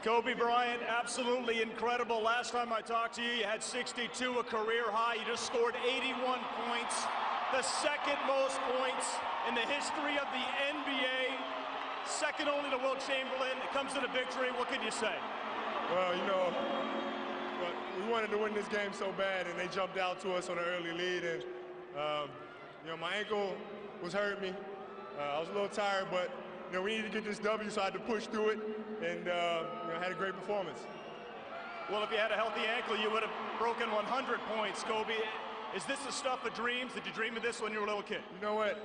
Kobe Bryant, absolutely incredible. Last time I talked to you, you had 62, a career high. You just scored 81 points, the second most points in the history of the NBA, second only to Wilt Chamberlain. It comes to the victory. What can you say? Well, we wanted to win this game so bad, and they jumped out to us on an early lead. And my ankle was hurting me. I was a little tired, but we needed to get this W, so I had to push through it, and I had a great performance. Well, if you had a healthy ankle, you would have broken 100 points, Kobe. Is this the stuff of dreams? Did you dream of this when you were a little kid? You know what?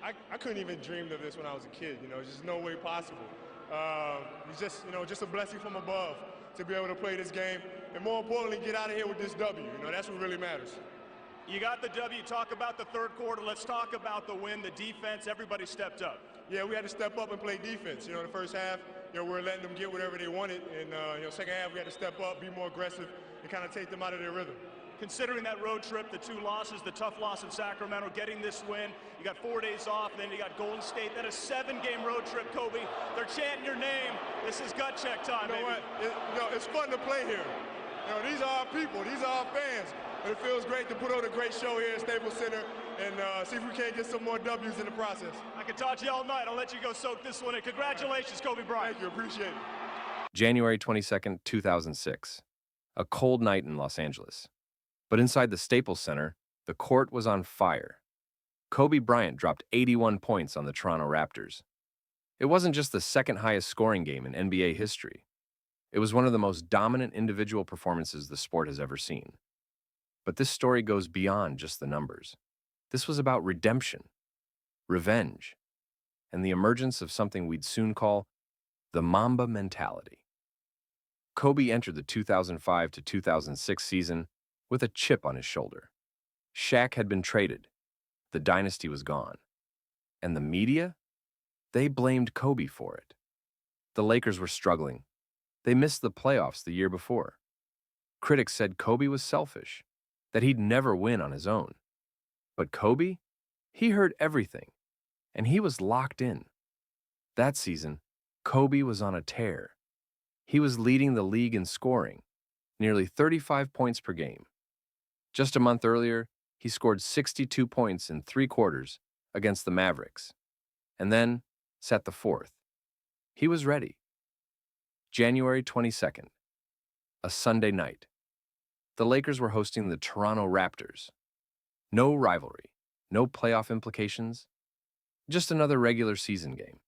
I couldn't even dream of this when I was a kid. There's just no way possible. It's just a blessing from above to be able to play this game, and more importantly, get out of here with this W. That's what really matters. You got the W. Talk about the third quarter. Let's talk about the win, the defense. Everybody stepped up. Yeah, we had to step up and play defense. The first half, we were letting them get whatever they wanted, and second half we had to step up, be more aggressive, and kind of take them out of their rhythm. Considering that road trip, the two losses, the tough loss in Sacramento, getting this win, you got 4 days off, and then you got Golden State. That is a 7-game road trip, Kobe. They're chanting your name. This is gut check time, baby. It's fun to play here. These are our people. These are our fans. And it feels great to put on a great show here at Staples Center and see if we can't get some more W's in the process. I could talk to you all night. I'll let you go soak this one in. Congratulations, Kobe Bryant. Thank you. Appreciate it. January 22nd, 2006. A cold night in Los Angeles. But inside the Staples Center, the court was on fire. Kobe Bryant dropped 81 points on the Toronto Raptors. It wasn't just the second highest scoring game in NBA history. It was one of the most dominant individual performances the sport has ever seen. But this story goes beyond just the numbers. This was about redemption, revenge, and the emergence of something we'd soon call the Mamba mentality. Kobe entered the 2005 to 2006 season with a chip on his shoulder. Shaq had been traded. The dynasty was gone. And the media? They blamed Kobe for it. The Lakers were struggling. They missed the playoffs the year before. Critics said Kobe was selfish, that he'd never win on his own. But Kobe? He heard everything, and he was locked in. That season, Kobe was on a tear. He was leading the league in scoring, nearly 35 points per game. Just a month earlier, he scored 62 points in 3 quarters against the Mavericks, and then set the fourth. He was ready. January 22nd, a Sunday night. The Lakers were hosting the Toronto Raptors. No rivalry, no playoff implications, just another regular season game.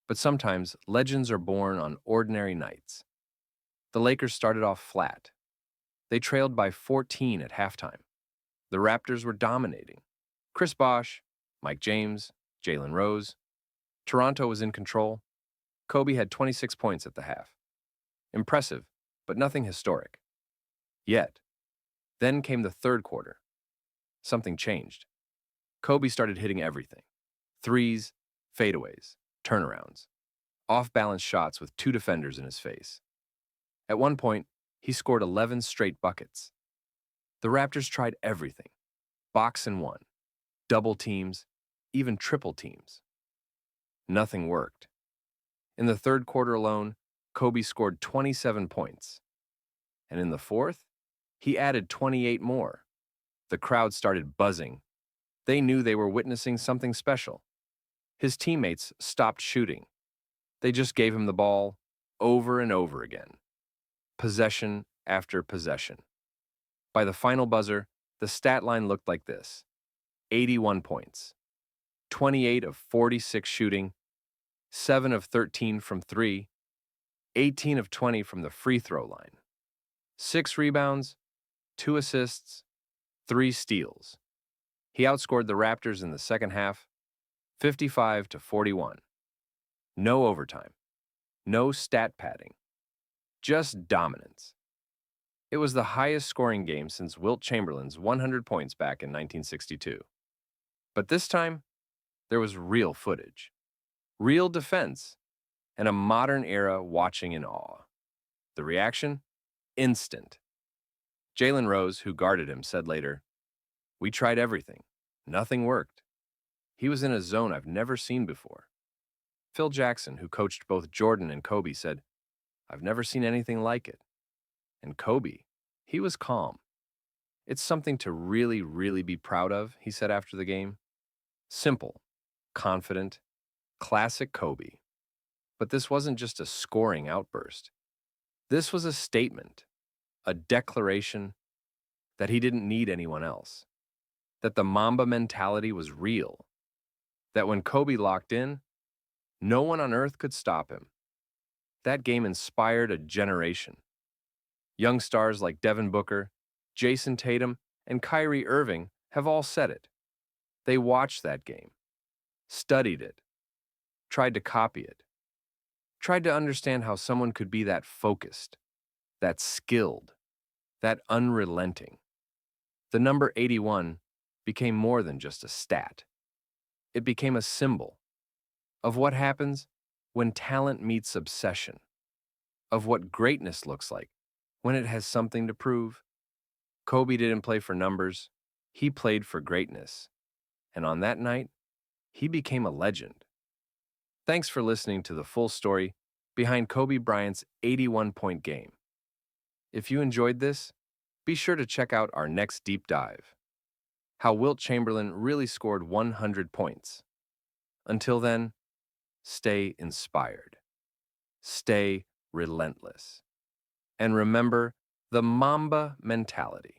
But sometimes legends are born on ordinary nights. The Lakers started off flat. They trailed by 14 at halftime. The Raptors were dominating. Chris Bosh, Mike James, Jalen Rose. Toronto was in control. Kobe had 26 points at the half. Impressive, but nothing historic. Yet, then came the third quarter. Something changed. Kobe started hitting everything. Threes, fadeaways, turnarounds, off-balance shots with 2 defenders in his face. At one point, he scored 11 straight buckets. The Raptors tried everything. Box and one, double teams, even triple teams. Nothing worked. In the third quarter alone, Kobe scored 27 points. And in the fourth, he added 28 more. The crowd started buzzing. They knew they were witnessing something special. His teammates stopped shooting. They just gave him the ball over and over again. Possession after possession. By the final buzzer, the stat line looked like this: 81 points, 28 of 46 shooting, 7 of 13 from 3, 18 of 20 from the free throw line, 6 rebounds, 2 assists, 3 steals. He outscored the Raptors in the second half, 55 to 41. No overtime, no stat padding, just dominance. It was the highest scoring game since Wilt Chamberlain's 100 points back in 1962. But this time, there was real footage, real defense, and a modern era watching in awe. The reaction? Instant. Jalen Rose, who guarded him, said later, "We tried everything. Nothing worked." He was in a zone I've never seen before. Phil Jackson, who coached both Jordan and Kobe, said, I've never seen anything like it. And Kobe, he was calm. It's something to really, really be proud of, he said after the game. Simple, confident, classic Kobe. But this wasn't just a scoring outburst. This was a statement, a declaration that he didn't need anyone else, that the Mamba mentality was real, that when Kobe locked in, no one on earth could stop him. That game inspired a generation. Young stars like Devin Booker, Jason Tatum, and Kyrie Irving have all said it. They watched that game, studied it, tried to copy it, tried to understand how someone could be that focused, that skilled, that unrelenting. The number 81 became more than just a stat. It became a symbol of what happens when talent meets obsession, of what greatness looks like when it has something to prove. Kobe didn't play for numbers, he played for greatness. And on that night, he became a legend. Thanks for listening to the full story behind Kobe Bryant's 81-point game. If you enjoyed this, be sure to check out our next deep dive, how Wilt Chamberlain really scored 100 points. Until then, stay inspired, stay relentless, and remember the Mamba mentality.